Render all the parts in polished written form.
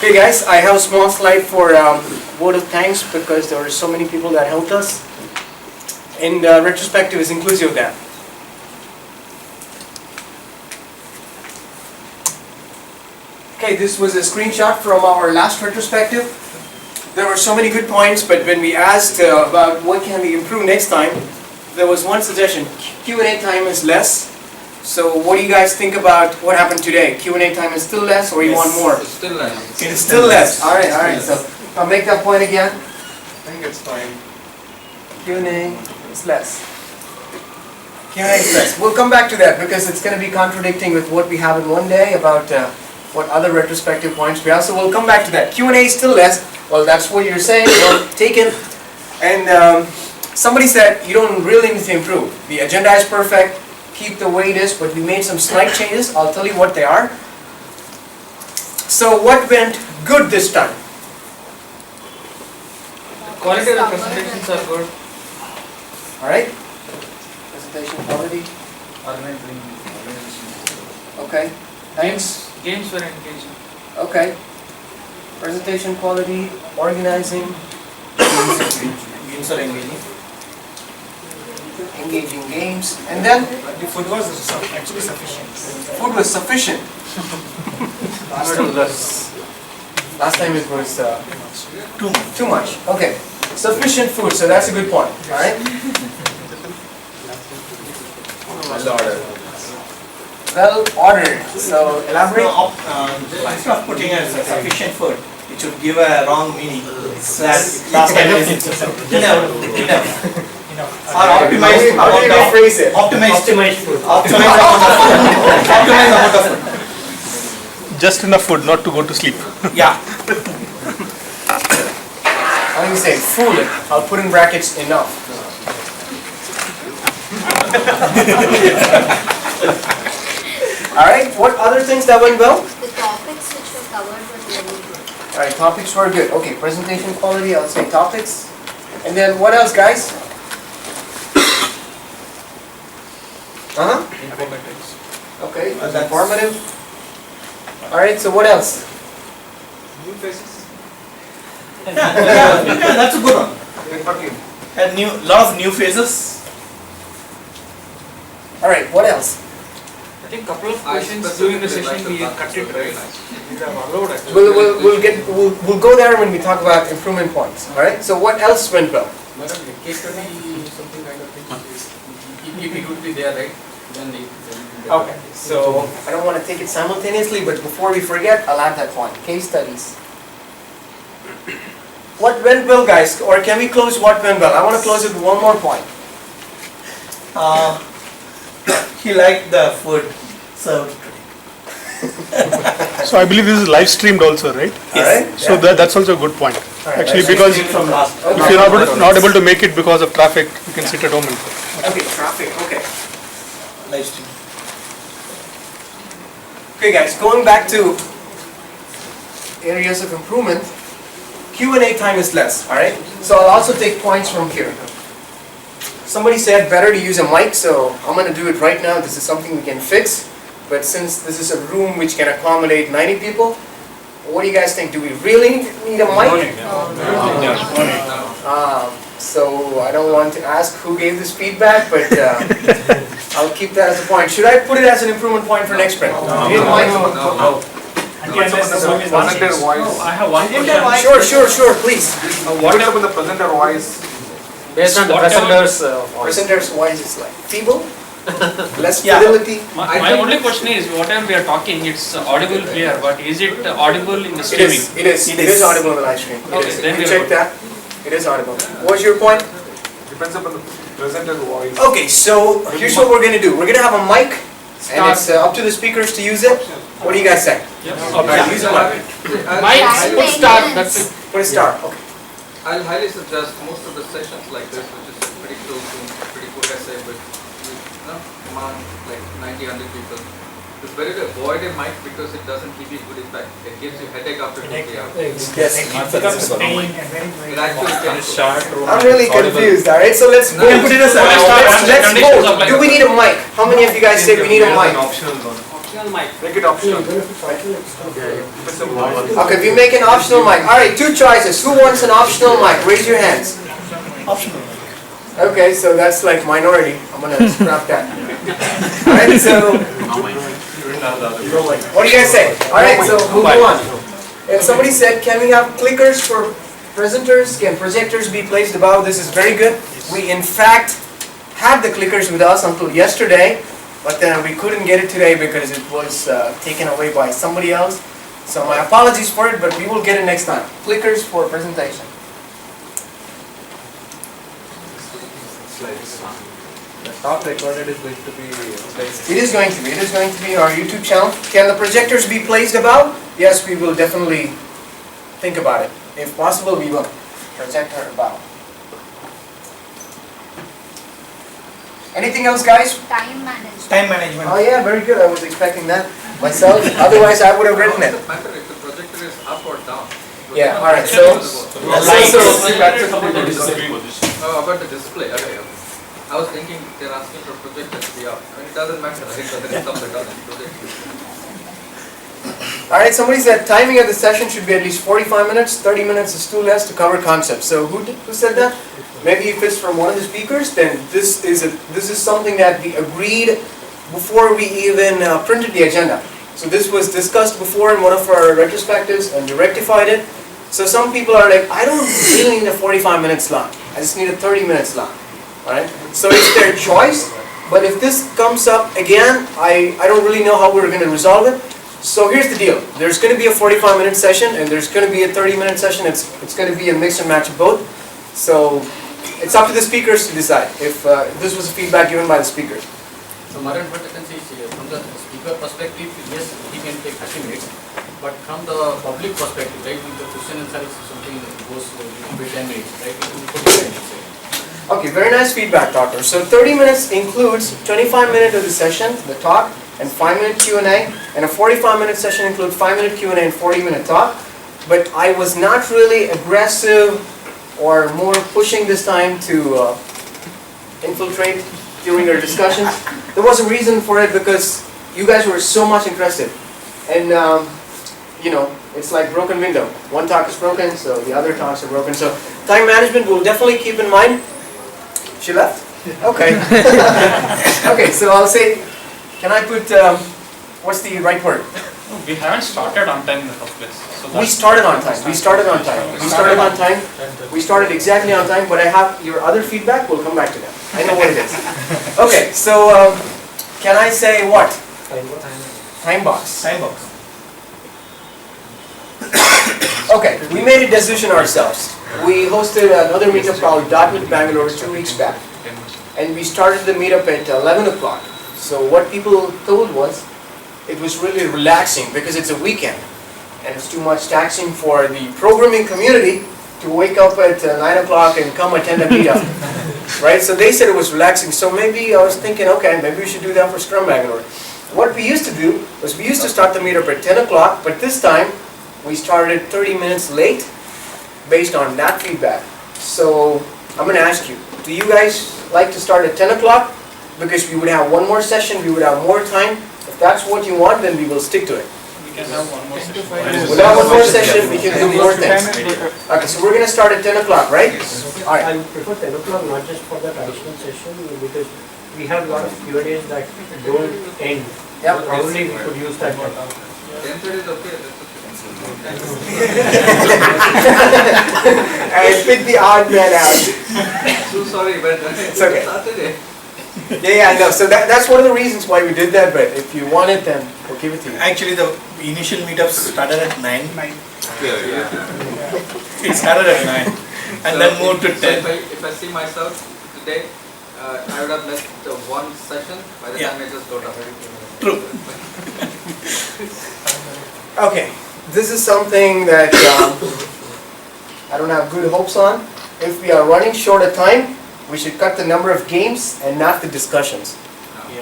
Okay guys, I have a small slide for vote of thanks because there were so many people that helped us. And retrospective is inclusive of that. Okay, this was a screenshot from our last retrospective. There were so many good points, but when we asked about what can we improve next time, there was one suggestion: Q&A time is less. So what do you guys think about what happened today? Q&A time is still less, or you want more? It's still less. It's still less. All right. So I'll make that point again. I think it's fine. Q&A is less. Q&A is less. We'll come back to that because it's going to be contradicting with what we have in one day about what other retrospective points we have. So we'll come back to that. Q&A is still less. Well, that's what you're saying. Well, taken. And somebody said you don't really need to improve. The agenda is perfect. Keep the way it is, but we made some slight changes. I'll tell you what they are. So what went good this time? Quality of the presentations are good. Alright? Presentation quality. Okay. Thanks. Games were engaging. Okay. Presentation quality, organizing. Games are engaging. Engaging games. And then? The food was actually sufficient. Food was sufficient. Last time it was too much. Okay. Sufficient food, so that's a good point. Alright? Well ordered. So elaborate. Instead of putting a sufficient food, it should give a wrong meaning. Last time enough. Or optimized How do you rephrase it? optimized food. Optimized amount of food. Just enough food, not to go to sleep. Yeah. How do you say food? I'll put in brackets enough. Alright, what other things that went well? The topics which were covered were really good. Alright, topics were good. Okay, presentation quality, I'll say topics. And then what else, guys? Okay, informative. Alright, so what else? New faces. Yeah, that's a good one. A lot of new faces. Alright, what else? I think couple of questions during the session we cut it right. We'll go there when we talk about improvement points. Alright, so what else went well? Case study, something kind of thing. It would be there, right? Then Okay, so I don't want to take it simultaneously, but before we forget, I'll add that point. Case studies. What went well, guys? Or can we close what went well? I want to close it with one more point. He liked the food served. So I believe this is live streamed also, right? Alright? So that's also a good point. Alright, Actually, live because From last. if you're not able to make it because of traffic, you can sit at home and play. Okay, traffic, okay. Live stream. Okay guys, going back to areas of improvement, Q&A time is less, alright? So I'll also take points from here. Somebody said better to use a mic, so I'm going to do it right now. This is something we can fix, but since this is a room which can accommodate 90 people, what do you guys think? Do we really need a mic? So I don't want to ask who gave this feedback, but I'll keep that as a point. Should I put it as an improvement point for next sprint? Need a mic? Presenter voice. I have one question. Sure, please. What is up with the presenter voice? Based on the Presenter's voice is like feeble, less Yeah. fidelity. My only question is, whatever we are talking, it's audible here, but is it audible in the It streaming? is audible on the live stream. It Okay, is. then You we'll check put- that. It is audible. What was your point? Depends upon the presenter voice. Okay, so here's what we're going to do. We're going to have a mic, and it's up to the speakers to use it. What do you guys say? Alright, use a mic. Mic, put start, that's it. Put a star. Okay. I'll highly suggest most of the sessions like this, which is pretty close to pretty good essay, but among like 90, 100 people. It's better to avoid a mic because it doesn't give you good effect. It gives you headache after 2 3 hours. Yes. It actually can I'm really confused. All right, so let's vote. Let's vote. Do we need a mic? How many of you guys say we need a mic? optional mic. Make it optional. Okay, we make an optional mic. All right, two choices. Who wants an optional mic? Raise your hands. Optional. Okay, so that's like minority. I'm gonna scrap that. All right, so what do you guys say? All right, so move on. And somebody said, can we have clickers for presenters? Can projectors be placed above? This is very good. We in fact had the clickers with us until yesterday, but then we couldn't get it today because it was taken away by somebody else. So my apologies for it, but we will get it next time. Clickers for presentation. The talk recorded is going to be placed. It is going to be. It is going to be our YouTube channel. Can the projectors be placed above? Yes, we will definitely think about it. If possible, we will. Projector above. Anything else, guys? Time management. Time management. Oh yeah, very good. I was expecting that myself. Otherwise, I would have written it. Doesn't matter if the projector is up or down. Yeah. All right. So About the display. Okay. I was thinking they're asking for projector to be up. I mean, it doesn't matter, right? Whether it's up or down, it's projector. all right. Somebody said timing of the session should be at least 45 minutes. 30 minutes is too less to cover concepts. So who said that? Maybe if it's from one of the speakers, then this is something that we agreed before we even printed the agenda. So this was discussed before in one of our retrospectives, and we rectified it. So some people are like, I don't really need a 45-minute slot. I just need a 30-minute slot. All right. So it's their choice. But if this comes up again, I don't really know how we're going to resolve it. So here's the deal. There's going to be a 45-minute session, and there's going to be a 30-minute session. It's going to be a mix and match of both. So it's up to the speakers to decide if this was feedback given by the speakers. So Maran, what I can say is from the speaker perspective, yes, he can take 30 minutes. But from the public perspective, right, if the question and answer is something that goes a little bit 10 minutes, right, it will put 10 minutes. Okay, very nice feedback, Doctor. So 30 minutes includes 25 minutes of the session, the talk, and 5-minute Q&A. And a 45-minute session includes 5-minute Q&A and 40-minute talk. But I was not really aggressive or more pushing this time to infiltrate during our discussions. There was a reason for it because you guys were so much interested. And, you know, it's like broken window. One talk is broken, so the other talks are broken. So time management we'll definitely keep in mind. She left? Okay. Okay, so I'll say, can I put, what's the right word? We haven't started on time in the first place. So We started on time. We started on time. We started on time. We started exactly on time, but I have your other feedback. We'll come back to that. I know what it is. Okay, so can I say what? Time box. Time box. Okay, we made a decision ourselves. We hosted another meetup called .NET Bangalore 2 weeks back. And we started the meetup at 11 o'clock. So what people told was, it was really relaxing because it's a weekend. And it's too much taxing for the programming community to wake up at 9 o'clock and come attend a meetup. Right? So they said it was relaxing. So maybe I was thinking, okay, maybe we should do that for Scrum Bangalore. What we used to do was we used to start the meetup at 10 o'clock, but this time we started 30 minutes late based on that feedback. So I'm going to ask you, do you guys like to start at 10 o'clock? Because we would have one more session, we would have more time. If that's what you want, then we will stick to it. we can have one more session. We'll have one more session, we can do more things. Okay, so we're going to start at 10 o'clock, right? All right. I would prefer 10 o'clock, not just for that additional session, because we have a lot of Q&As that don't end. Yep. Probably we could use that time. 10:30 is okay. That's I picked the odd man out. okay. So sorry, but It's okay. Saturday. Yeah, I know. So that's one of the reasons why we did that, but if you want it, then we'll give it to you. Actually, the initial meetups started at 9. Yeah. It started at 9 and then moved to 10. If I see myself today, I would have missed one session by the time I just got up. True. Okay, this is something that I don't have good hopes on. If we are running short of time, we should cut the number of games and not the discussions.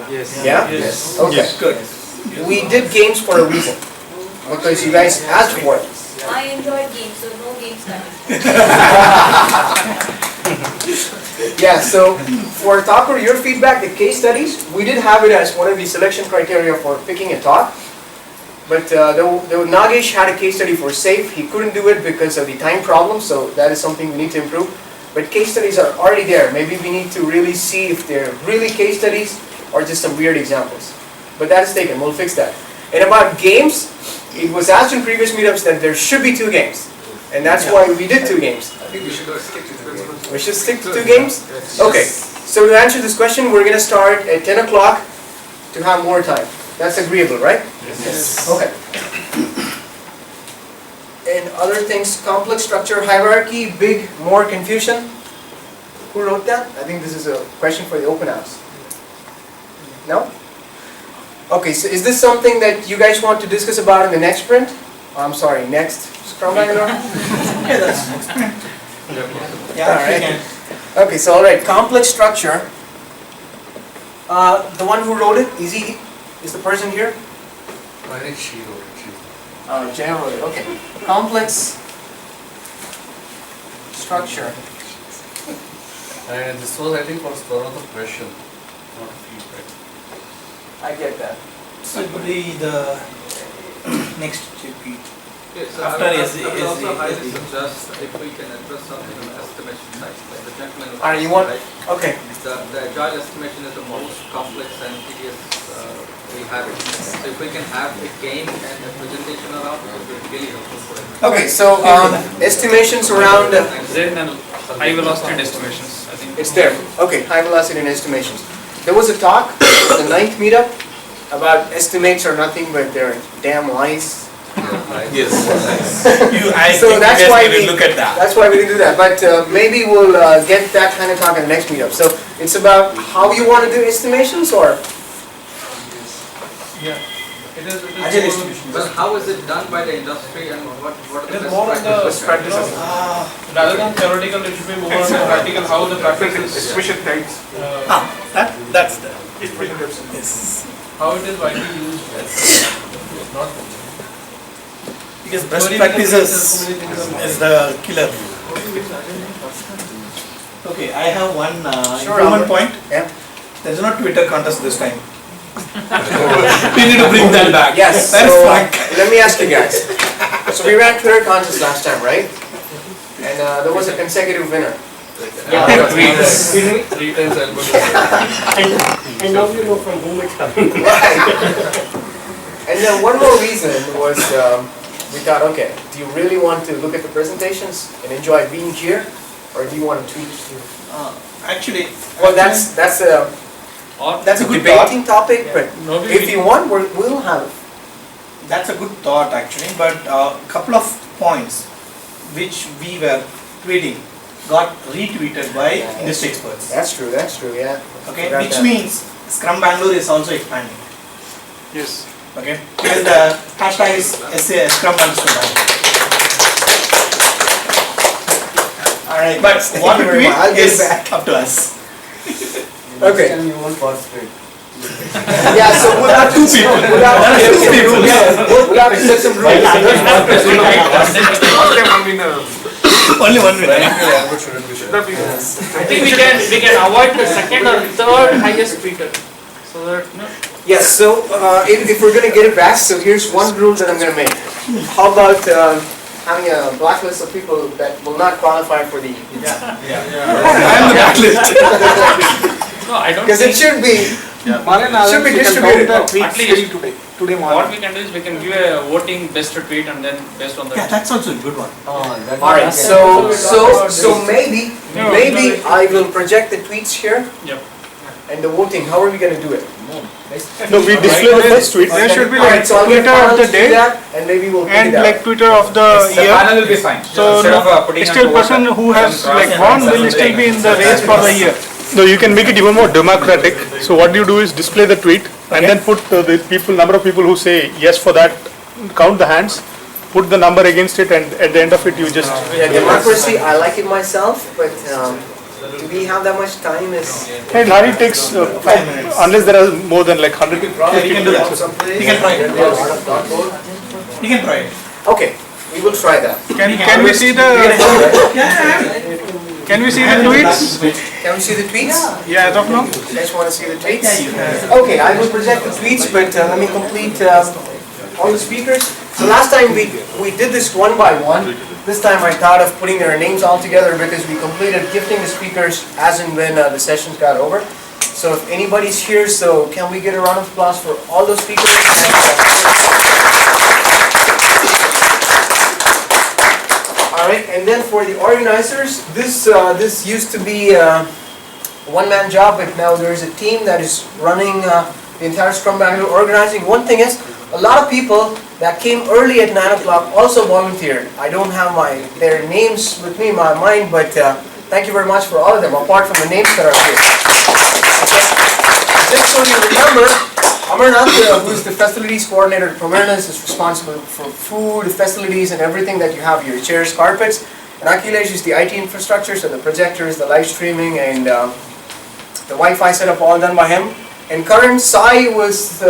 Yes. Yeah? Yes. Okay. Good. We did games for a reason. Because you guys asked for it. I enjoyed games, so no games coming. Yeah, so for talk or your feedback, the case studies, we did have it as one of the selection criteria for picking a talk. But Nagesh had a case study for SAFE. He couldn't do it because of the time problem, so that is something we need to improve. But case studies are already there. Maybe we need to really see if they're really case studies or just some weird examples. But that is taken, we'll fix that. And about games, it was asked in previous meetups that there should be 2 games. And that's why we did 2 games. I think we should stick to 2 games. We should stick to 2 games? Okay, so to answer this question, we're going to start at 10 o'clock to have more time. That's agreeable, right? Yes. Okay. And other things, complex structure, hierarchy, big, more confusion. Who wrote that? I think this is a question for the open house. No? Okay, so is this something that you guys want to discuss about in the next sprint? I'm sorry, next Scrum webinar? Alright. Okay, so alright, complex structure. The one who wrote it, is the person here? I think she wrote it. Jaya wrote it, okay. Complex structure. And this was, I think, was one of the question, not feedback. I get that. So it would be the next GP. Yes, so After I would SD. also highly suggest if we can address something on the estimation side, like the gentleman who Alright, you want, right? okay. The agile estimation is the most complex and tedious we have it. So if we can have a game and a presentation around it, it will really helpful for everyone. Okay, so estimations around, Then high velocity estimations, I think. it's there. Okay, high velocity and estimations. There was a talk, the 9th meetup, about estimates are nothing but they're damn lies. Yes. So that's why we look at that. That's why we didn't do that. But maybe we'll get that kind of talk at the next meetup. So it's about how you want to do estimations, or Yeah. It is Agile estimation. Well, how is it done by the industry and what are It the is more on the best practices? rather than theoretical, it should be more on the practical, how the practice is, That's the. Yes. how it is widely used. Not Because best practices is the killer. Okay, I have one Sure, improvement Albert. point. yeah. There is no Twitter contest this time. We need to bring that back. Yes. That is So frank. let me ask you guys. So we ran Twitter contest last time, right? And there was a consecutive winner. Three times I'll put it. And now you know from whom it's coming. Right. And then one more reason was we thought, okay, do you really want to look at the presentations and enjoy being here, or do you want to tweet? Actually, Well, that's a Or that's a good thought. debating topic, but nobody if you want, we'll have it. That's a good thought actually, but a couple of points which we were tweeting got retweeted by industry experts. That's true, yeah. Okay, Forgot which that. means Scrum Bangalore is also expanding. Yes. Okay, because the hashtag is Scrum Bangalore. Alright, But what thank you we very much. I'll tweet get is back. up to us. Okay. You won't participate. Yeah, so we'll have to, we'll have to set some rules. We'll have to set some rules. Only one winner. Technically, Albert shouldn't be there. I think we can avoid the second or third highest tweeter. So that, no. Yes, so if we're gonna get it back, so here's one rule that I'm gonna make. How about having a blacklist of people that will not qualify for the, I'm the blacklist. No, I don't because it think, should be distributed. at least what we can do is we can give a voting best tweet and then based on Yeah, that. that's also a good one. Alright, so maybe I will project the tweets here Yep. and the voting, how are we gonna do it? No, we display the first tweet. There should be Alright, like so I'll get Twitter of Carl the to do day that, and maybe we'll pick and it out. like Twitter of the year. will be fine. So still person who has like won will still be in the race for the year. No, you can make it even more democratic. So what you do is display the tweet and then put the number of people who say yes for that, count the hands, put the number against it, and at the end of it you just... Yeah, democracy, I like it myself, but do we have that much time is... It hardly takes, 5 minutes. Unless there are more than like 100 people. Yeah, you can do that. You can try it. You can try it. Okay, we will try that. Can we see the tweets? Can we see the tweets? Yeah, as of now. You guys want to see the tweets? Okay, I will present the tweets, but let me complete all the speakers. So last time we did this one by one. This time I thought of putting their names all together because we completed gifting the speakers as and when the sessions got over. So if anybody's here, so can we get a round of applause for all those speakers? All right, and then for the organizers, this used to be a one-man job, but now there's a team that is running the entire Scrum Bangalore organizing. One thing is, a lot of people that came early at 9 o'clock also volunteered. I don't have their names with me in my mind, but thank you very much for all of them, apart from the names that are here. Okay. Just so you remember, Amarnath, who is the facilities coordinator at Promernas, is responsible for food, facilities, and everything that you have, your chairs, carpets. And Akhilesh is the IT infrastructure, so the projectors, the live streaming, and the Wi-Fi setup all done by him. And Karan Sai was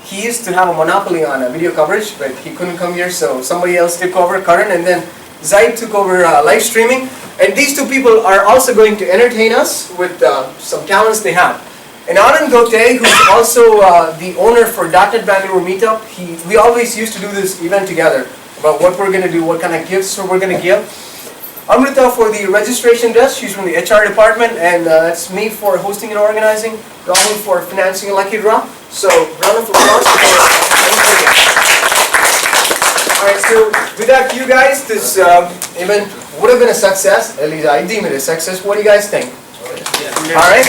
he used to have a monopoly on video coverage, but he couldn't come here, so somebody else took over, Karan, and then Zaid took over live streaming. And these two people are also going to entertain us with some talents they have. And Anand Gote, who's also the owner for .NET Bangalore Meetup, we always used to do this event together about what we're going to do, what kind of gifts we're going to give. Amrita for the registration desk, she's from the HR department, and that's me for hosting and organizing, Rahul for financing a lucky draw. So, round of applause for everybody. Alright, so without you guys, this event would have been a success. At least I deem it a success. What do you guys think? Alright.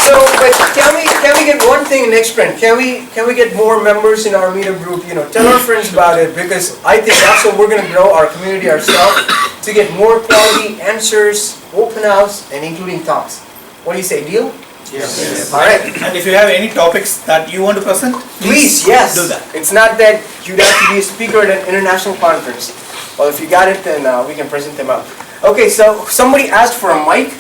So, but can we get one thing next sprint? Can we get more members in our meetup group? Tell our friends about it, because I think that's how we're going to grow our community ourselves, to get more quality answers, open house, and including talks. What do you say? Deal? Yes. All right. And if you have any topics that you want to present, Please, yes. do that. It's not that you'd have to be a speaker at an international conference. Well, if you got it, then we can present them out. Okay, so somebody asked for a mic.